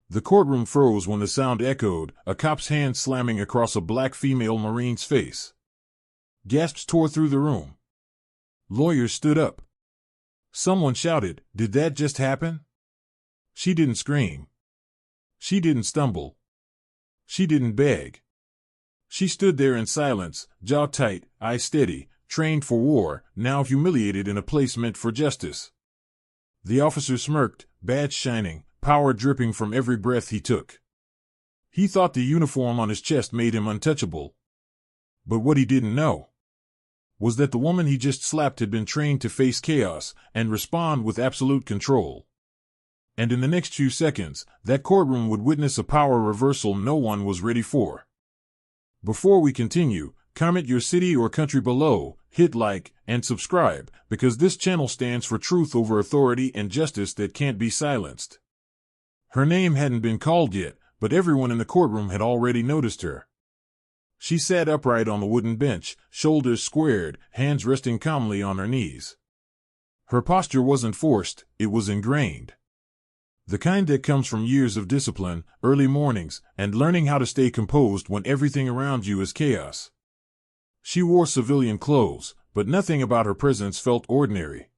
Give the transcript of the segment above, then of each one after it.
The courtroom froze when the sound echoed, a cop's hand slamming across a black female Marine's face. Gasps tore through the room. Lawyers stood up. Someone shouted, "Did that just happen?" She didn't scream. She didn't stumble. She didn't beg. She stood there in silence, jaw tight, eyes steady, trained for war, now humiliated in a place meant for justice. The officer smirked, badge shining, power dripping from every breath he took. He thought the uniform on his chest made him untouchable. But what he didn't know was that the woman he just slapped had been trained to face chaos and respond with absolute control. And in the next few seconds, that courtroom would witness a power reversal no one was ready for. Before we continue, comment your city or country below, hit like, and subscribe, because this channel stands for truth over authority and justice that can't be silenced. Her name hadn't been called yet, but everyone in the courtroom had already noticed her. She sat upright on the wooden bench, shoulders squared, hands resting calmly on her knees. Her posture wasn't forced, it was ingrained. The kind that comes from years of discipline, early mornings, and learning how to stay composed when everything around you is chaos. She wore civilian clothes, but nothing about her presence felt ordinary.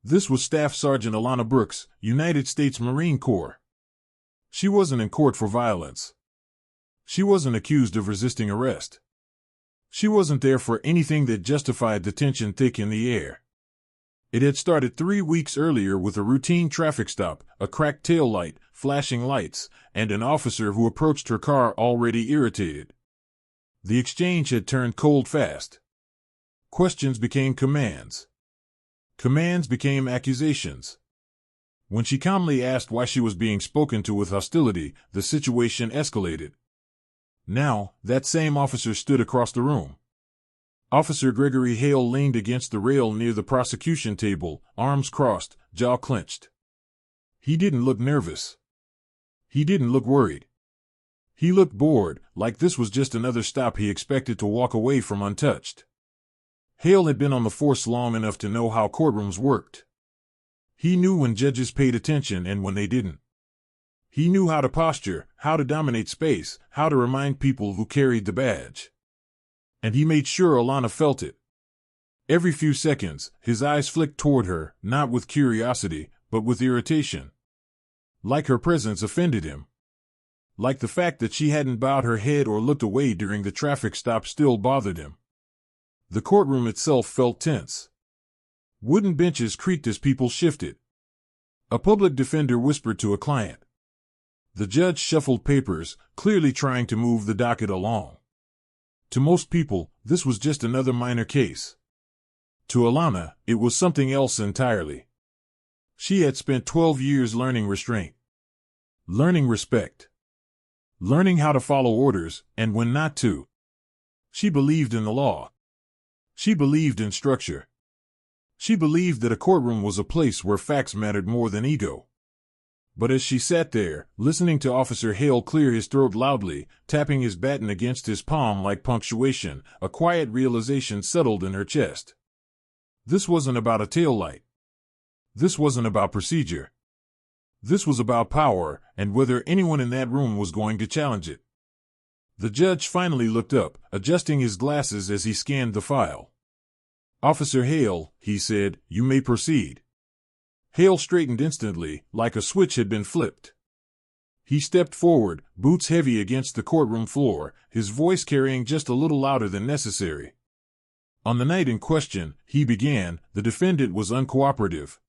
This was Staff Sergeant Alana Brooks, United States Marine Corps. She wasn't in court for violence. She wasn't accused of resisting arrest. She wasn't there for anything that justified the tension thick in the air. It had started 3 weeks earlier with a routine traffic stop, a cracked tail light, flashing lights, and an officer who approached her car already irritated. The exchange had turned cold fast. Questions became commands. Commands became accusations. When she calmly asked why she was being spoken to with hostility, the situation escalated. Now, that same officer stood across the room. Officer Gregory Hale leaned against the rail near the prosecution table, arms crossed, jaw clenched. He didn't look nervous. He didn't look worried. He looked bored, like this was just another stop he expected to walk away from untouched. Hale had been on the force long enough to know how courtrooms worked. He knew when judges paid attention and when they didn't. He knew how to posture, how to dominate space, how to remind people who carried the badge. And he made sure Alana felt it. Every few seconds, his eyes flicked toward her, not with curiosity, but with irritation. Like her presence offended him. Like the fact that she hadn't bowed her head or looked away during the traffic stop still bothered him. The courtroom itself felt tense. Wooden benches creaked as people shifted. A public defender whispered to a client. The judge shuffled papers, clearly trying to move the docket along. To most people, this was just another minor case. To Alana, it was something else entirely. She had spent 12 years learning restraint, learning respect, learning how to follow orders, and when not to. She believed in the law. She believed in structure. She believed that a courtroom was a place where facts mattered more than ego. But as she sat there, listening to Officer Hale clear his throat loudly, tapping his baton against his palm like punctuation, a quiet realization settled in her chest. This wasn't about a taillight. This wasn't about procedure. This was about power, and whether anyone in that room was going to challenge it. The judge finally looked up, adjusting his glasses as he scanned the file. "Officer Hale," he said, "you may proceed." Hale straightened instantly, like a switch had been flipped. He stepped forward, boots heavy against the courtroom floor, his voice carrying just a little louder than necessary. On the night in question, he began, the defendant was uncooperative.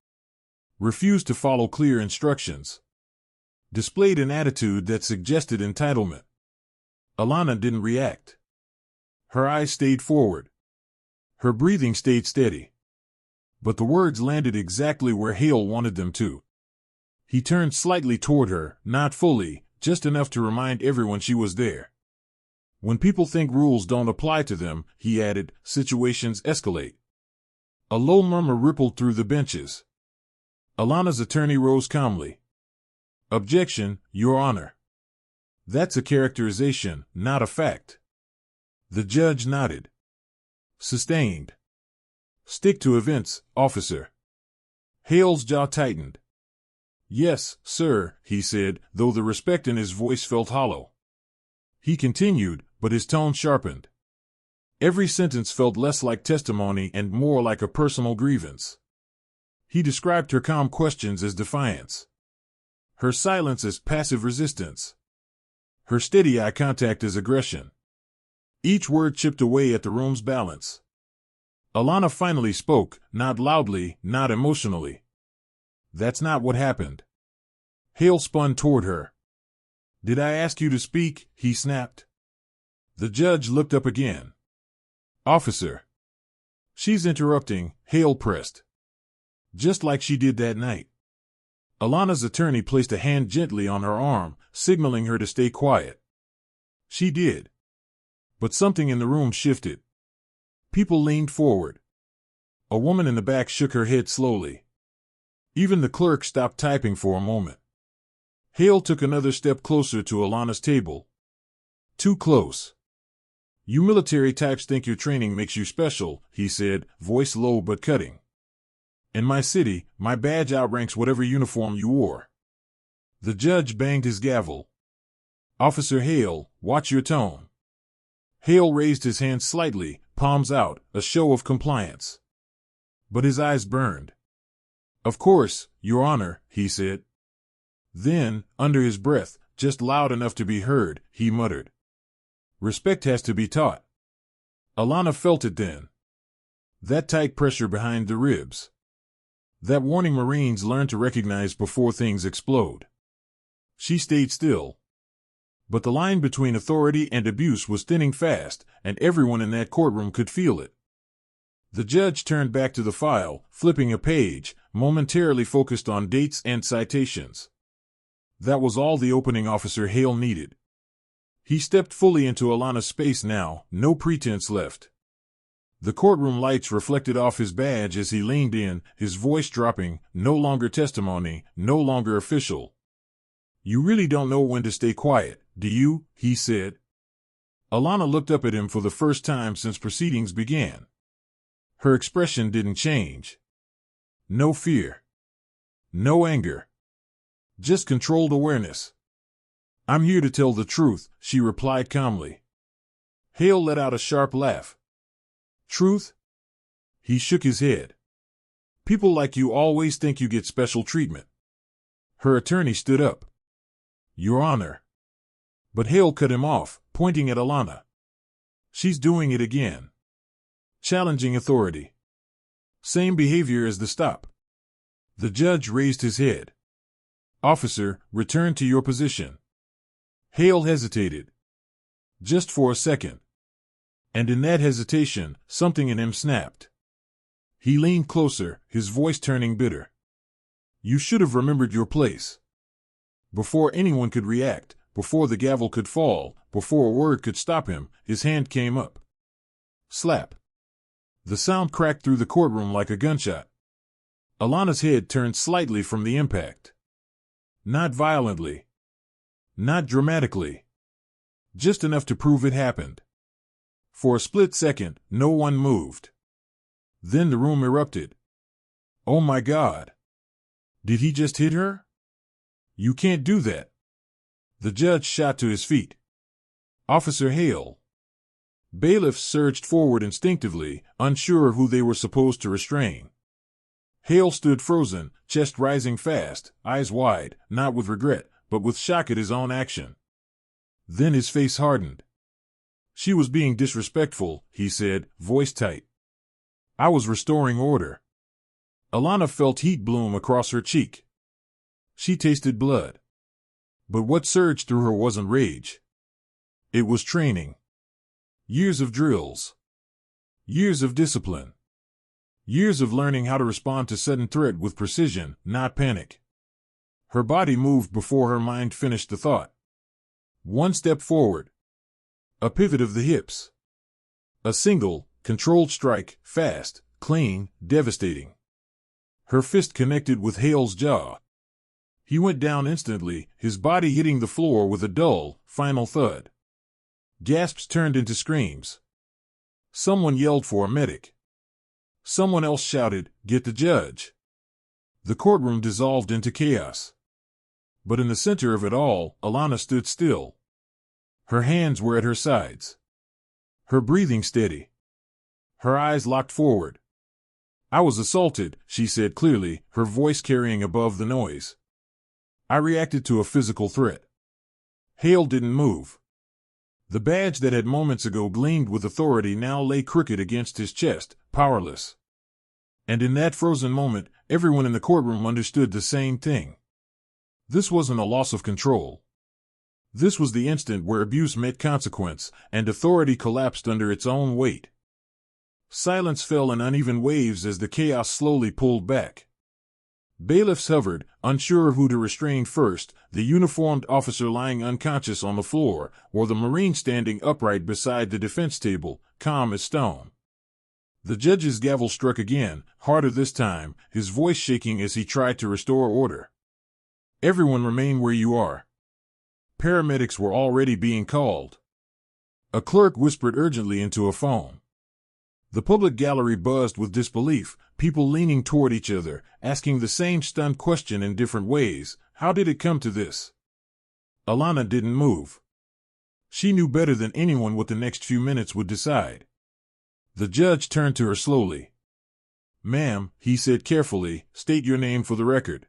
Refused to follow clear instructions. Displayed an attitude that suggested entitlement. Alana didn't react. Her eyes stayed forward. Her breathing stayed steady. But the words landed exactly where Hale wanted them to. He turned slightly toward her, not fully, just enough to remind everyone she was there. "When people think rules don't apply to them," he added, "situations escalate." A low murmur rippled through the benches. Alana's attorney rose calmly. "Objection, Your Honor. That's a characterization, not a fact." The judge nodded. "Sustained. Stick to events, officer." Hale's jaw tightened. Yes, sir, he said, though the respect in his voice felt hollow. He continued, but his tone sharpened. Every sentence felt less like testimony and more like a personal grievance. He described her calm questions as defiance, her silence as passive resistance, her steady eye contact as aggression. Each word chipped away at the room's balance. Alana finally spoke, not loudly, not emotionally. That's not what happened. Hale spun toward her. Did I ask you to speak? He snapped. The judge looked up again. Officer. She's interrupting, Hale pressed. Just like she did that night. Alana's attorney placed a hand gently on her arm, signaling her to stay quiet. She did. But something in the room shifted. People leaned forward. A woman in the back shook her head slowly. Even the clerk stopped typing for a moment. Hale took another step closer to Alana's table. Too close. You military types think your training makes you special, he said, voice low but cutting. In my city, my badge outranks whatever uniform you wore. The judge banged his gavel. Officer Hale, watch your tone. Hale raised his hand slightly, palms out, a show of compliance. But his eyes burned. Of course, Your Honor, he said. Then, under his breath, just loud enough to be heard, he muttered. Respect has to be taught. Alana felt it then. That tight pressure behind the ribs. That warning Marines learn to recognize before things explode. She stayed still. But the line between authority and abuse was thinning fast, and everyone in that courtroom could feel it. The judge turned back to the file, flipping a page, momentarily focused on dates and citations. That was all the opening officer Hale needed. He stepped fully into Alana's space now, no pretense left. The courtroom lights reflected off his badge as he leaned in, his voice dropping, no longer testimony, no longer official. You really don't know when to stay quiet, do you? He said. Alana looked up at him for the first time since proceedings began. Her expression didn't change. No fear. No anger. Just controlled awareness. I'm here to tell the truth, she replied calmly. Hale let out a sharp laugh. Truth? He shook his head. People like you always think you get special treatment. Her attorney stood up. Your Honor. But Hale cut him off, pointing at Alana. She's doing it again. Challenging authority. Same behavior as the stop. The judge raised his head. Officer, return to your position. Hale hesitated. Just for a second. And in that hesitation, something in him snapped. He leaned closer, his voice turning bitter. You should have remembered your place. Before anyone could react, before the gavel could fall, before a word could stop him, his hand came up. Slap. The sound cracked through the courtroom like a gunshot. Alana's head turned slightly from the impact. Not violently. Not dramatically. Just enough to prove it happened. For a split second, no one moved. Then the room erupted. Oh my God. Did he just hit her? You can't do that. The judge shot to his feet. Officer Hale. Bailiffs surged forward instinctively, unsure of who they were supposed to restrain. Hale stood frozen, chest rising fast, eyes wide, not with regret, but with shock at his own action. Then his face hardened. She was being disrespectful, he said, voice tight. I was restoring order. Alana felt heat bloom across her cheek. She tasted blood. But what surged through her wasn't rage. It was training. Years of drills. Years of discipline. Years of learning how to respond to sudden threat with precision, not panic. Her body moved before her mind finished the thought. One step forward. A pivot of the hips. A single, controlled strike, fast, clean, devastating. Her fist connected with Hale's jaw. He went down instantly, his body hitting the floor with a dull, final thud. Gasps turned into screams. Someone yelled for a medic. Someone else shouted, "Get the judge." The courtroom dissolved into chaos. But in the center of it all, Alana stood still. Her hands were at her sides. Her breathing steady. Her eyes locked forward. "I was assaulted," she said clearly, her voice carrying above the noise. "I reacted to a physical threat." Hale didn't move. The badge that had moments ago gleamed with authority now lay crooked against his chest, powerless. And in that frozen moment, everyone in the courtroom understood the same thing. This wasn't a loss of control. This was the instant where abuse met consequence, and authority collapsed under its own weight. Silence fell in uneven waves as the chaos slowly pulled back. Bailiffs hovered, unsure of who to restrain first, the uniformed officer lying unconscious on the floor, or the Marine standing upright beside the defense table, calm as stone. The judge's gavel struck again, harder this time, his voice shaking as he tried to restore order. "Everyone remain where you are." Paramedics were already being called. A clerk whispered urgently into a phone. The public gallery buzzed with disbelief, people leaning toward each other, asking the same stunned question in different ways. How did it come to this? Alana didn't move. She knew better than anyone what the next few minutes would decide. The judge turned to her slowly. "Ma'am," he said carefully, "state your name for the record."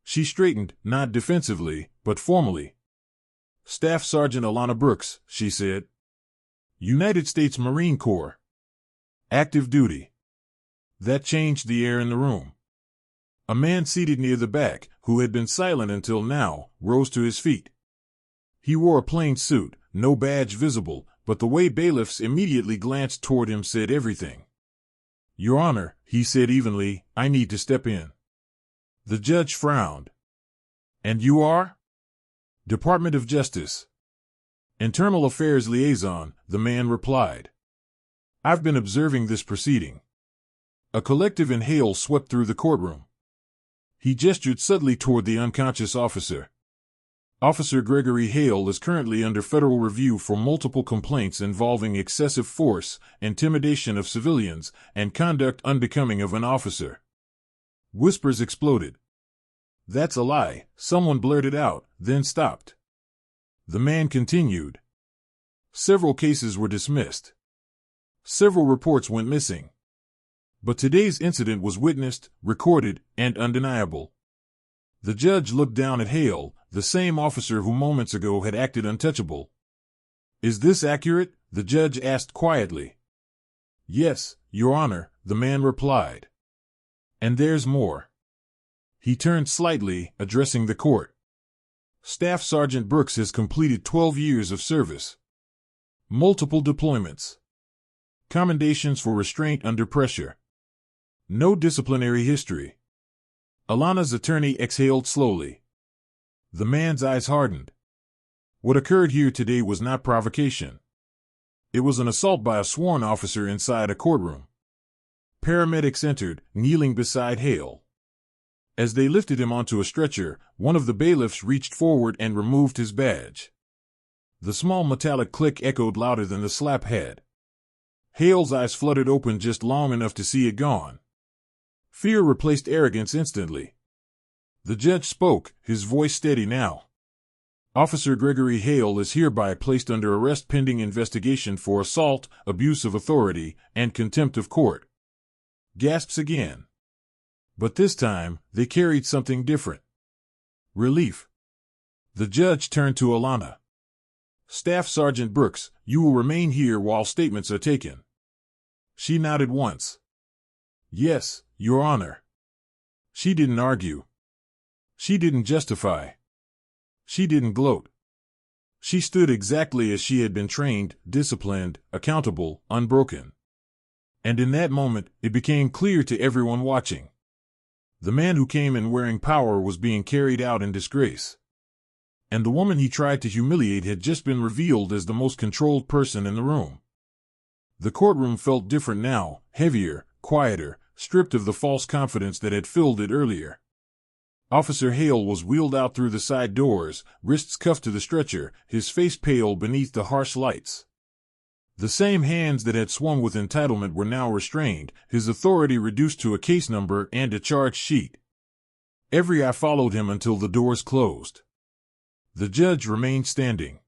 She straightened, not defensively, but formally. "Staff Sergeant Alana Brooks," she said. "United States Marine Corps. Active duty." That changed the air in the room. A man seated near the back, who had been silent until now, rose to his feet. He wore a plain suit, no badge visible, but the way bailiffs immediately glanced toward him said everything. "Your Honor," he said evenly, "I need to step in." The judge frowned. "And you are?" "Department of Justice. Internal Affairs Liaison," the man replied. "I've been observing this proceeding." A collective inhale swept through the courtroom. He gestured subtly toward the unconscious officer. "Officer Gregory Hale is currently under federal review for multiple complaints involving excessive force, intimidation of civilians, and conduct unbecoming of an officer." Whispers exploded. "That's a lie," someone blurted out, then stopped. The man continued. "Several cases were dismissed. Several reports went missing. But today's incident was witnessed, recorded, and undeniable." The judge looked down at Hale, the same officer who moments ago had acted untouchable. "Is this accurate?" the judge asked quietly. "Yes, Your Honor," the man replied. "And there's more." He turned slightly, addressing the court. "Staff Sergeant Brooks has completed 12 years of service. Multiple deployments. Commendations for restraint under pressure. No disciplinary history." Alana's attorney exhaled slowly. The man's eyes hardened. What occurred here today was not provocation. It was an assault by a sworn officer inside a courtroom. Paramedics entered, kneeling beside Hale. As they lifted him onto a stretcher, one of the bailiffs reached forward and removed his badge. The small metallic click echoed louder than the slap had. Hale's eyes fluttered open just long enough to see it gone. Fear replaced arrogance instantly. The judge spoke, his voice steady now. "Officer Gregory Hale is hereby placed under arrest pending investigation for assault, abuse of authority, and contempt of court." Gasps again. But this time, they carried something different. Relief. The judge turned to Alana. "Staff Sergeant Brooks, you will remain here while statements are taken." She nodded once. "Yes, Your Honor." She didn't argue. She didn't justify. She didn't gloat. She stood exactly as she had been trained, disciplined, accountable, unbroken. And in that moment, it became clear to everyone watching. The man who came in wearing power was being carried out in disgrace. And the woman he tried to humiliate had just been revealed as the most controlled person in the room. The courtroom felt different now, heavier, quieter, stripped of the false confidence that had filled it earlier. Officer Hale was wheeled out through the side doors, wrists cuffed to the stretcher, his face pale beneath the harsh lights. The same hands that had swung with entitlement were now restrained, his authority reduced to a case number and a charge sheet. Every eye followed him until the doors closed. The judge remained standing.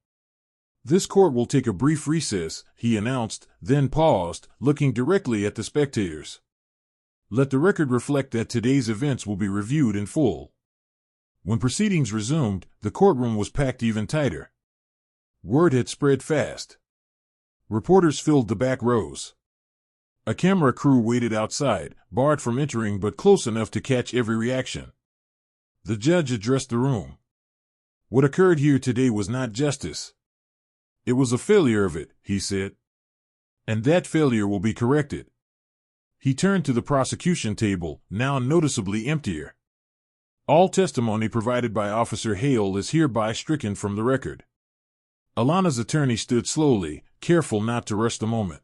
"This court will take a brief recess," he announced, then paused, looking directly at the spectators. "Let the record reflect that today's events will be reviewed in full." When proceedings resumed, the courtroom was packed even tighter. Word had spread fast. Reporters filled the back rows. A camera crew waited outside, barred from entering but close enough to catch every reaction. The judge addressed the room. "What occurred here today was not justice. It was a failure of it," he said. "And that failure will be corrected." He turned to the prosecution table, now noticeably emptier. "All testimony provided by Officer Hale is hereby stricken from the record." Alana's attorney stood slowly, careful not to rush the moment.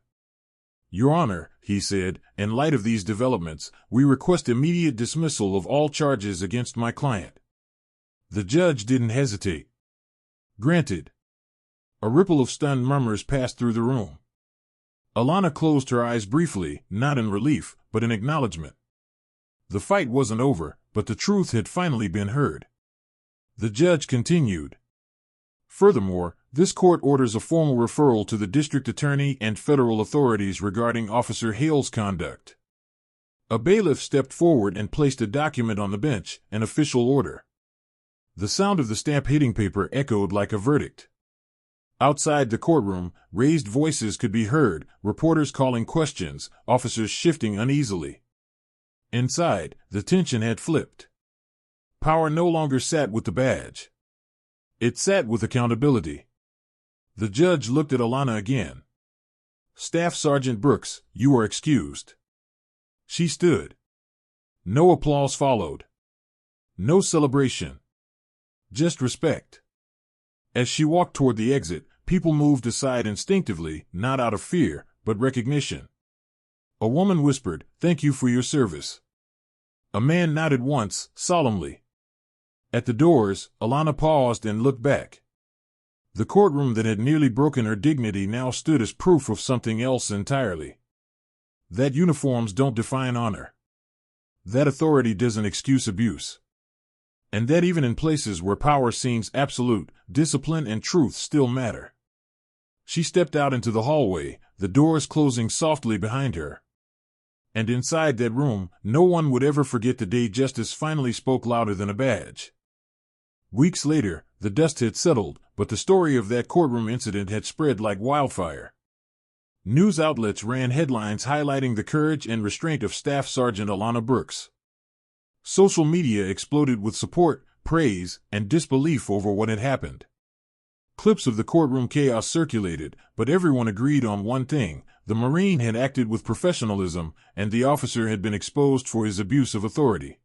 "Your Honor," he said, "in light of these developments, we request immediate dismissal of all charges against my client." The judge didn't hesitate. "Granted." A ripple of stunned murmurs passed through the room. Alana closed her eyes briefly, not in relief, but in acknowledgement. The fight wasn't over, but the truth had finally been heard. The judge continued. "Furthermore, this court orders a formal referral to the district attorney and federal authorities regarding Officer Hale's conduct." A bailiff stepped forward and placed a document on the bench, an official order. The sound of the stamp hitting paper echoed like a verdict. Outside the courtroom, raised voices could be heard, reporters calling questions, officers shifting uneasily. Inside, the tension had flipped. Power no longer sat with the badge. It sat with accountability. The judge looked at Alana again. "Staff Sergeant Brooks, you are excused." She stood. No applause followed. No celebration. Just respect. As she walked toward the exit, people moved aside instinctively, not out of fear, but recognition. A woman whispered, "Thank you for your service." A man nodded once, solemnly. At the doors, Alana paused and looked back. The courtroom that had nearly broken her dignity now stood as proof of something else entirely. That uniforms don't define honor. That authority doesn't excuse abuse. And that even in places where power seems absolute, discipline and truth still matter. She stepped out into the hallway, the doors closing softly behind her. And inside that room, no one would ever forget the day justice finally spoke louder than a badge. Weeks later, the dust had settled, but the story of that courtroom incident had spread like wildfire. News outlets ran headlines highlighting the courage and restraint of Staff Sergeant Alana Brooks. Social media exploded with support, praise, and disbelief over what had happened. Clips of the courtroom chaos circulated, but everyone agreed on one thing: the Marine had acted with professionalism, and the officer had been exposed for his abuse of authority.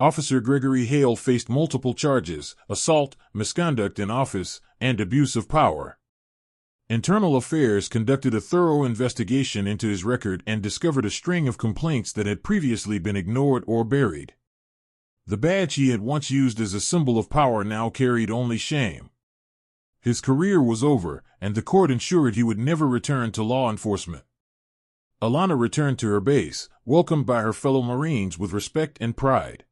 Officer Gregory Hale faced multiple charges: assault, misconduct in office, and abuse of power. Internal Affairs conducted a thorough investigation into his record and discovered a string of complaints that had previously been ignored or buried. The badge he had once used as a symbol of power now carried only shame. His career was over, and the court ensured he would never return to law enforcement. Alana returned to her base, welcomed by her fellow Marines with respect and pride.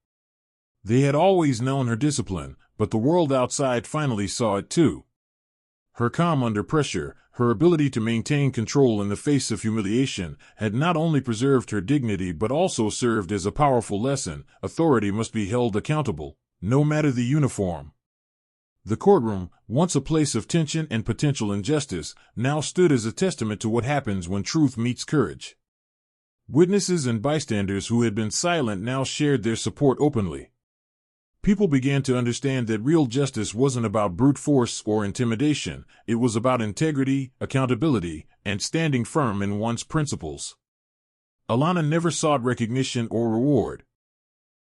They had always known her discipline, but the world outside finally saw it too. Her calm under pressure, her ability to maintain control in the face of humiliation, had not only preserved her dignity but also served as a powerful lesson: authority must be held accountable, no matter the uniform. The courtroom, once a place of tension and potential injustice, now stood as a testament to what happens when truth meets courage. Witnesses and bystanders who had been silent now shared their support openly. People began to understand that real justice wasn't about brute force or intimidation. It was about integrity, accountability, and standing firm in one's principles. Alana never sought recognition or reward.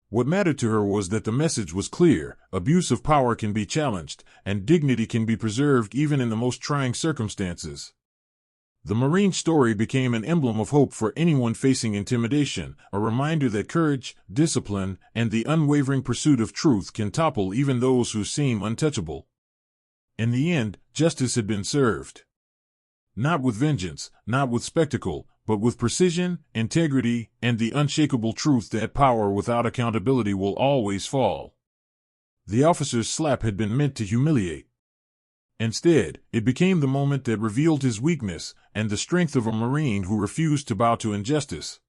What mattered to her was that the message was clear: abuse of power can be challenged, and dignity can be preserved even in the most trying circumstances. The Marine story became an emblem of hope for anyone facing intimidation, a reminder that courage, discipline, and the unwavering pursuit of truth can topple even those who seem untouchable. In the end, justice had been served. Not with vengeance, not with spectacle, but with precision, integrity, and the unshakable truth that power without accountability will always fall. The officer's slap had been meant to humiliate. Instead, it became the moment that revealed his weakness and the strength of a Marine who refused to bow to injustice.